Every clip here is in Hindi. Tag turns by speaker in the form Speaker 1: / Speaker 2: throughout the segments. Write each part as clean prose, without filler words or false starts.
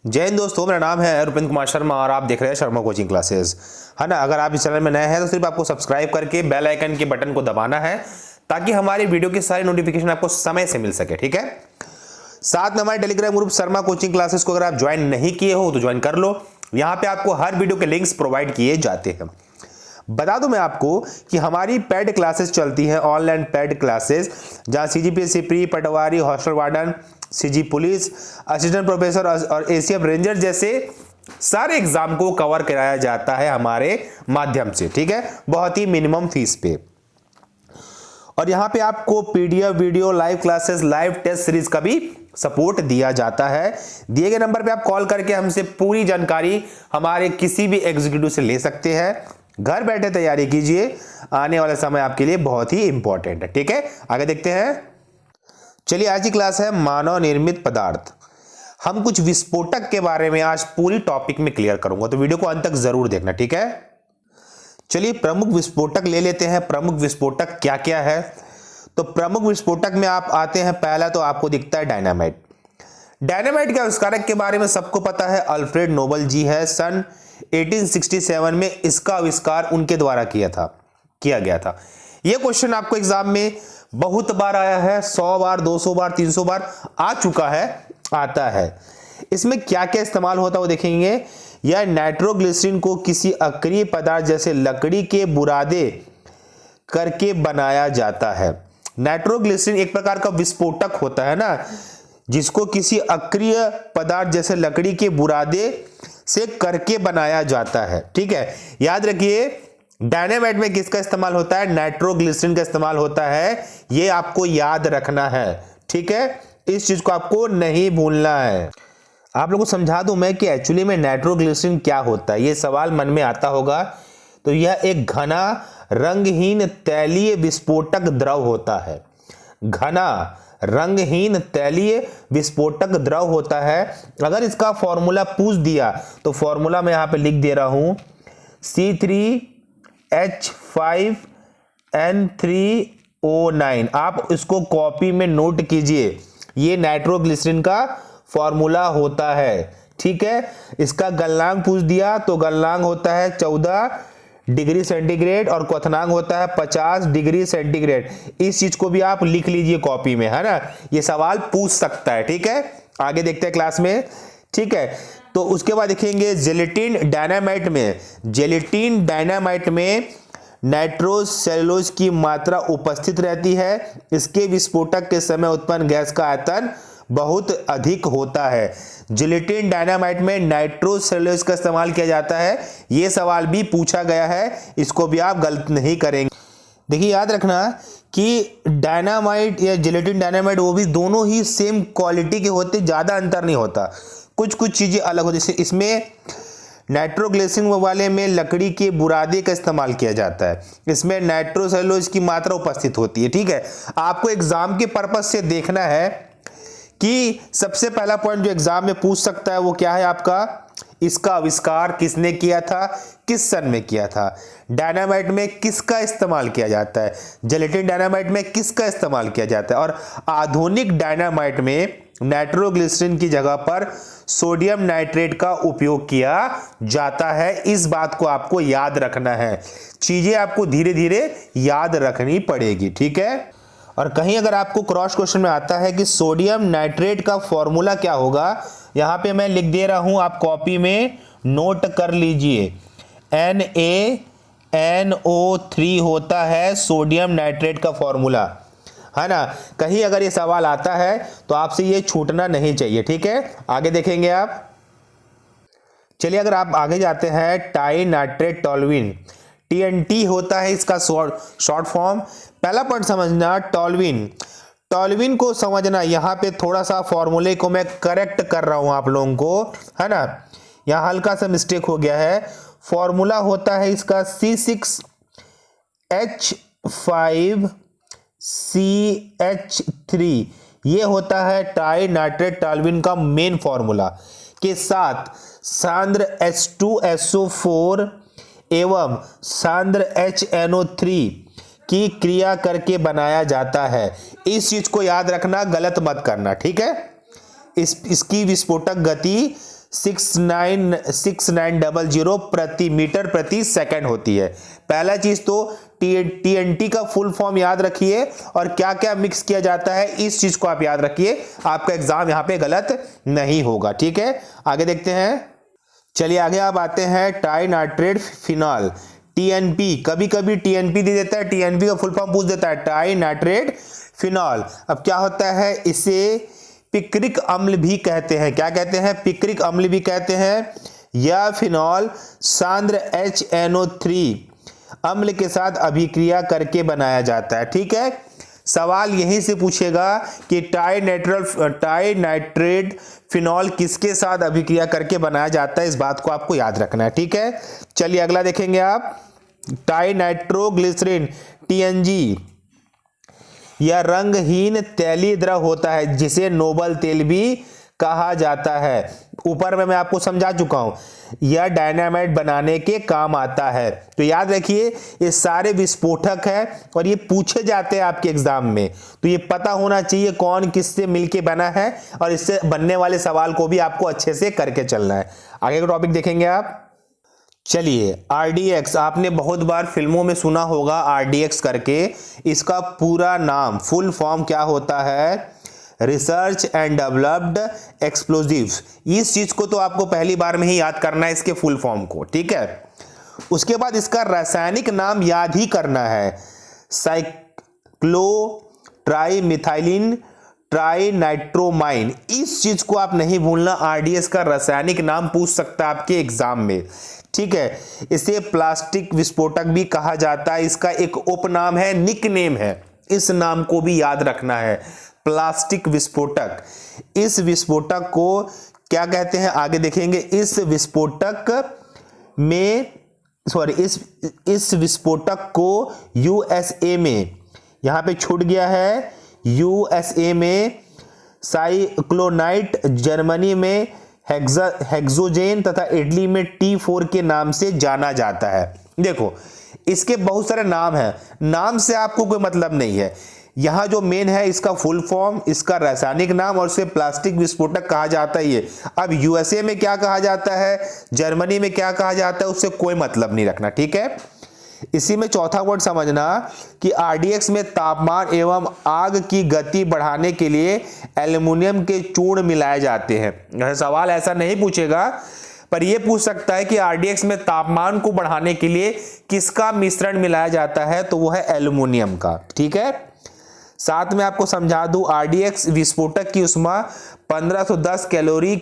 Speaker 1: जय हिंद दोस्तों, मेरा नाम है रुपेंद्र कुमार शर्मा और आप देख रहे हैं शर्मा कोचिंग क्लासेस। है ना। अगर आप इस चैनल में नए हैं तो सिर्फ आपको सब्सक्राइब करके बेल आइकन के बटन को दबाना है ताकि हमारी वीडियो की सारी नोटिफिकेशन आपको समय से मिल सके। ठीक है। साथ में हमारे Telegram group Sharma coaching classes को अगर आप ज्वाइन नहीं किए हो तो ज्वाइन कर लो। यहाँ पे आपको हर वीडियो के लिंक्स प्रोवाइड किए जाते हैं। बता दूं मैं आपको कि हमारी पेड क्लासेस चलती है, ऑनलाइन पेड क्लासेस, जहां CGPSC pre, patwari, hostel warden, CG police, assistant professor और एसीएफ रेंजर जैसे सारे एग्जाम को कवर कराया जाता है हमारे माध्यम से। ठीक है, बहुत ही मिनिमम फीस पे। और यहां पे आपको PDF video, live classes, live test series का भी सपोर्ट दिया जाता है। दिए गए नंबर पे आप कॉल करके हमसे पूरी जानकारी हमारे किसी भी एग्जीक्यूटिव से ले सकते हैं। घर बैठे तैयारी कीजिए, आने वाला समय आपके लिए बहुत ही इंपॉर्टेंट है। ठीक है, आगे देखते हैं। चलिए, आज की क्लास है मानव निर्मित पदार्थ। हम कुछ विस्फोटक के बारे में आज पूरी टॉपिक में क्लियर करूंगा, तो वीडियो को अंत तक जरूर देखना। ठीक है, चलिए प्रमुख विस्फोटक ले लेते हैं। प्रमुख विस्फोटक क्या क्या है? तो प्रमुख विस्फोटक में आप आते हैं, पहला तो आपको दिखता है डायनामाइट। डायनामाइट के आविष्कारक के बारे में सबको पता है, अल्फ्रेड नोबल जी है। सन 1867 में इसका आविष्कार उनके द्वारा किया गया था। यह क्वेश्चन आपको एग्जाम में बहुत बार आया है, 100 बार, 200 बार, 300 बार आ चुका है, आता है। इसमें क्या क्या इस्तेमाल होता है वो देखेंगे। यह नाइट्रोग्लिसरीन को किसी अक्रिय पदार्थ जैसे लकड़ी के बुरादे करके बनाया जाता है। नाइट्रोग्लिसरीन एक प्रकार का विस्फोटक होता है ना, जिसको किसी अक्रिय पदार्थ जैसे लकड़ी के बुरादे से करके बनाया जाता है। ठीक है, याद रखिए डायनामाइट में किसका इस्तेमाल होता है? नाइट्रोग्लिसरीन का इस्तेमाल होता है। यह आपको याद रखना है। ठीक है, इस चीज को आपको नहीं भूलना है। आप लोगों को समझा दूं मैं कि एक्चुअली में नाइट्रोग्लिसरीन क्या होता है, यह सवाल मन में आता होगा। तो यह एक घना रंगहीन तैलीय विस्फोटक द्रव होता है। घना रंगहीन तैलीय विस्फोटक द्रव होता है। अगर इसका फॉर्मूला पूछ दिया तो फॉर्मूला मैं यहां पे लिख दे रहा हूं, C3H5N3O9। आप इसको कॉपी में नोट कीजिए, ये नाइट्रोग्लिसरीन का फॉर्मूला होता है। ठीक है, इसका गलनांक पूछ दिया तो गलनांक होता है 14 डिग्री सेंटीग्रेड और क्वथनांक होता है 50 डिग्री सेंटीग्रेड। इस चीज को भी आप लिख लीजिए कॉपी में, है ना, ये सवाल पूछ सकता है। ठीक है, आगे देखते हैं क्लास में। ठीक है, तो उसके बाद देखेंगे जेलेटिन डायनामाइट में। जेलेटिन डायनामाइट में नाइट्रोसेलुलोज की मात्रा उपस्थित रहती है। इसके विस्फोटक के समय उत्पन्न गैस का आयतन बहुत अधिक होता है। जिलेटिन डायनामाइट में नाइट्रोसेलुलोज का इस्तेमाल किया जाता है। यह सवाल भी पूछा गया है, इसको भी आप गलत नहीं करेंगे। देखिए, याद रखना कि डायनामाइट या जिलेटिन डायनामाइट वो भी दोनों ही सेम क्वालिटी के होते, ज्यादा अंतर नहीं होता, कुछ कुछ चीजें अलग होती। जैसे इसमें नाइट्रोग्लिसरीन वाले में लकड़ी के बुरादे का इस्तेमाल किया जाता है, इसमें नाइट्रोसेलुलोज की मात्रा उपस्थित होती है। ठीक है, आपको एग्जाम के पर्पज से देखना है कि सबसे पहला पॉइंट जो एग्जाम में पूछ सकता है वो क्या है आपका, इसका आविष्कार किसने किया था, किस सन में किया था। डायनामाइट में किसका इस्तेमाल किया जाता है, जिलेटिन डायनामाइट में किसका इस्तेमाल किया जाता है। और आधुनिक डायनामाइट में नाइट्रोग्लिसरीन की जगह पर सोडियम नाइट्रेट का उपयोग किया जाता है। इस बात को आपको याद रखना है, चीजें आपको धीरे धीरे याद रखनी पड़ेगी। ठीक है, और कहीं अगर आपको क्रॉस क्वेश्चन में आता है कि सोडियम नाइट्रेट का फॉर्मूला क्या होगा, यहां पे मैं लिख दे रहा हूं, आप कॉपी में नोट कर लीजिए। NaNO3 होता है सोडियम नाइट्रेट का फॉर्मूला, है ना। कहीं अगर ये सवाल आता है तो आपसे ये छूटना नहीं चाहिए। ठीक है, आगे देखेंगे आप। चलिए, अगर आप आगे जाते हैं, टाई नाइट्रेट टोल्यूइन, TNT होता है इसका शॉर्ट फॉर्म। पहला पॉइंट समझना, टोल्यूइन को समझना। यहां पे थोड़ा सा फॉर्मूले को मैं करेक्ट कर रहा हूं आप लोगों को, है ना, यहां हल्का सा मिस्टेक हो गया है। फॉर्मूला होता है इसका C6H5CH3। ये होता है टाई नाइट्रेट टोल्यूइन का मेन फॉर्मूला, के साथ सांद्र H2SO4 एवं सांद्र HNO3 की क्रिया करके बनाया जाता है। इस चीज को याद रखना, गलत मत करना। ठीक है, इसकी विस्फोटक गति 6900 प्रति मीटर प्रति सेकंड होती है। पहला चीज तो TNT का फुल फॉर्म याद रखिए और क्या क्या मिक्स किया जाता है इस चीज को आप याद रखिए, आपका एग्जाम यहां पे गलत नहीं होगा। ठीक है, आगे देखते हैं। चलिए आगे आप आते हैं ट्राई नाइट्रेट फिनॉल, TNP। कभी कभी TNP दे देता है, TNP का फुल फॉर्म पूछ देता है, ट्राई नाइट्रेट फिनॉल। अब क्या होता है, इसे पिक्रिक अम्ल भी कहते हैं। क्या कहते हैं? पिक्रिक अम्ल भी कहते हैं। यह फिनॉल सांद्र HNO3 अम्ल के साथ अभिक्रिया करके बनाया जाता है। ठीक है, सवाल यहीं से पूछेगा कि ट्राई नाइट्रेट फिनॉल किसके साथ अभिक्रिया करके बनाया जाता है, इस बात को आपको याद रखना है। ठीक है, चलिए अगला देखेंगे आप। ट्राई नाइट्रोग्लिसरीन TNG, यह रंगहीन तैलीय द्रव होता है जिसे नोबल तेल भी कहा जाता है। ऊपर में मैं आपको समझा चुका हूं, यह डायनामाइट बनाने के काम आता है। तो याद रखिए ये सारे विस्फोटक है और ये पूछे जाते हैं आपके एग्जाम में, तो ये पता होना चाहिए कौन किससे मिलके बना है और इससे बनने वाले सवाल को भी आपको अच्छे से करके चलना है। आगे का टॉपिक देखेंगे आप। चलिए RDX, आपने बहुत बार फिल्मों में सुना होगा RDX करके। इसका पूरा नाम फुल फॉर्म क्या होता है? Research and developed explosives. इस चीज को तो आपको पहली बार में ही याद करना है, इसके फुल फॉर्म को। ठीक है, उसके बाद इसका रासायनिक नाम याद ही करना है, साइक्लो ट्राइमिथाइलिन ट्राइनाइट्रोमाइन। इस चीज को आप नहीं भूलना, RDS का रासायनिक नाम पूछ सकता है आपके एग्जाम में। ठीक है, इसे प्लास्टिक विस्फोटक भी कहा जाता है, इसका एक उपनाम है, निकनेम है, इस नाम को भी याद रखना है, प्लास्टिक विस्फोटक। इस विस्फोटक को क्या कहते हैं आगे देखेंगे। इस विस्फोटक में इस विस्फोटक को USA में, यहां पे छूट गया है, USA में साइक्लोनाइट, जर्मनी में हेक्सोजेन तथा इटली में T4 के नाम से जाना जाता है। देखो इसके बहुत सारे नाम हैं, नाम से आपको कोई मतलब नहीं है, यहां जो मेन है इसका फुल फॉर्म, इसका रासायनिक नाम और उसे प्लास्टिक विस्फोटक कहा जाता है। ये अब USA में क्या कहा जाता है, जर्मनी में क्या कहा जाता है, उससे कोई मतलब नहीं रखना। ठीक है, इसी में चौथा वर्ड समझना कि RDX में तापमान एवं आग की गति बढ़ाने के लिए एल्युमिनियम के चूर्ण मिलाए जाते हैं। सवाल ऐसा नहीं पूछेगा, पर यह पूछ सकता है कि RDX में तापमान को बढ़ाने के लिए किसका मिश्रण मिलाया जाता है, तो वो है एल्युमिनियम का। ठीक है, साथ में आपको समझा दूं, RDX विस्फोटक की ऊष्मा 1510 कैलोरी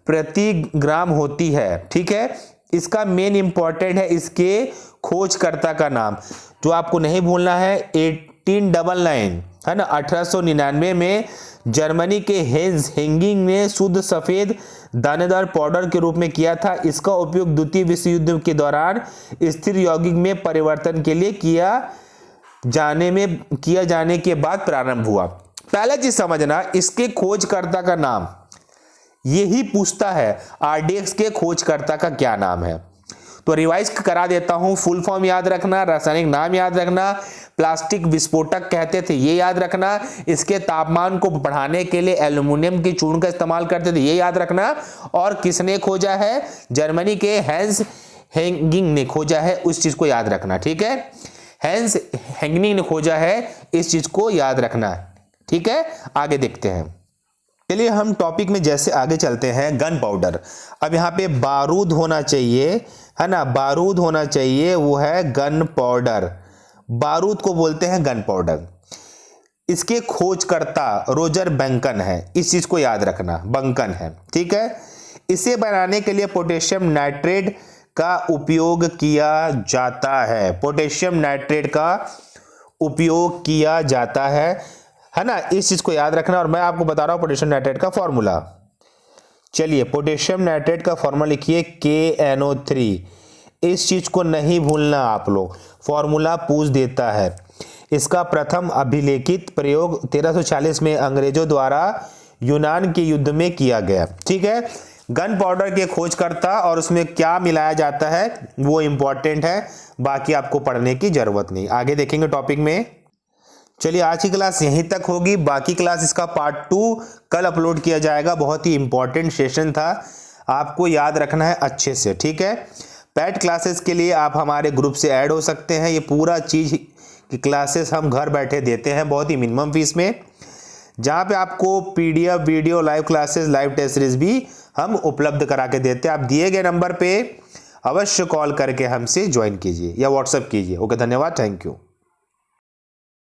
Speaker 1: प्रति ग्राम होती है। ठीक है, इसका मेन इंपॉर्टेंट है इसके खोजकर्ता का नाम, जो आपको नहीं भूलना है, 1899 है ना, 1899 में जर्मनी के हेंस हेंगिंग ने शुद्ध सफेद दानेदार पाउडर के रूप में किया था। इसका उपयोग द्वितीय विश्व युद्ध के दौरान स्थिर यौगिक में परिवर्तन के लिए किया जाने के बाद प्रारंभ हुआ। पहला चीज समझना, इसके खोजकर्ता का नाम, यही पूछता है RDX के खोजकर्ता का क्या नाम है। तो रिवाइज करा देता हूं, फुल फॉर्म याद रखना, रासायनिक नाम याद रखना, प्लास्टिक विस्फोटक कहते थे ये याद रखना, इसके तापमान को बढ़ाने के लिए एल्युमिनियम के चूर्ण का इस्तेमाल करते थे ये याद रखना, और किसने खोजा है, जर्मनी के हेंस हेंगिंग ने खोजा है, उस चीज को याद रखना। ठीक है, हेंस हेंगिंग ने खोजा है, इस चीज को याद रखना। ठीक है, आगे देखते हैं। चलिए हम टॉपिक में जैसे आगे चलते हैं, गन पाउडर। अब यहाँ पे बारूद होना चाहिए, है ना, बारूद होना चाहिए, वो है गन पाउडर। बारूद को बोलते हैं गन पाउडर। इसके खोजकर्ता रोजर बंकन है, इस चीज को याद रखना, बंकन है। ठीक है, इसे बनाने के लिए पोटेशियम नाइट्रेट का उपयोग किया जाता है, पोटेशियम नाइट्रेट का उपयोग किया जाता है ना, इस चीज को याद रखना। और मैं आपको बता रहा हूं पोटेशियम नाइट्रेट का फॉर्मूला। चलिए पोटेशियम नाइट्रेट का फॉर्मूला लिखिए KNO3, इस चीज को नहीं भूलना आप लोग, फॉर्मूला पूछ देता है। इसका प्रथम अभिलेखित प्रयोग 1340 में अंग्रेजों द्वारा यूनान के युद्ध में किया गया। ठीक है, गन पाउडर के खोजकर्ता और उसमें क्या मिलाया जाता है वो इंपॉर्टेंट है, बाकी आपको पढ़ने की जरूरत नहीं। आगे देखेंगे टॉपिक में। चलिए आज की क्लास यहीं तक होगी, बाकी क्लास इसका पार्ट 2 कल अपलोड किया जाएगा। बहुत ही इंपॉर्टेंट सेशन था, आपको याद रखना है अच्छे से, ठीक है। पेट क्लासेस के लिए आप हमारे ग्रुप से ऐड हो सकते हैं। ये पूरा चीज़ की क्लासेस हम घर बैठे देते हैं बहुत ही मिनिमम फीस में, जहाँ पे आपको PDF video live classes live test series भी हम उपलब्ध करा के देते हैं। आप दिए गए नंबर पे अवश्य कॉल करके हमसे ज्वाइन कीजिए या व्हाट्सएप कीजिए। ओके, धन्यवाद, थैंक यू।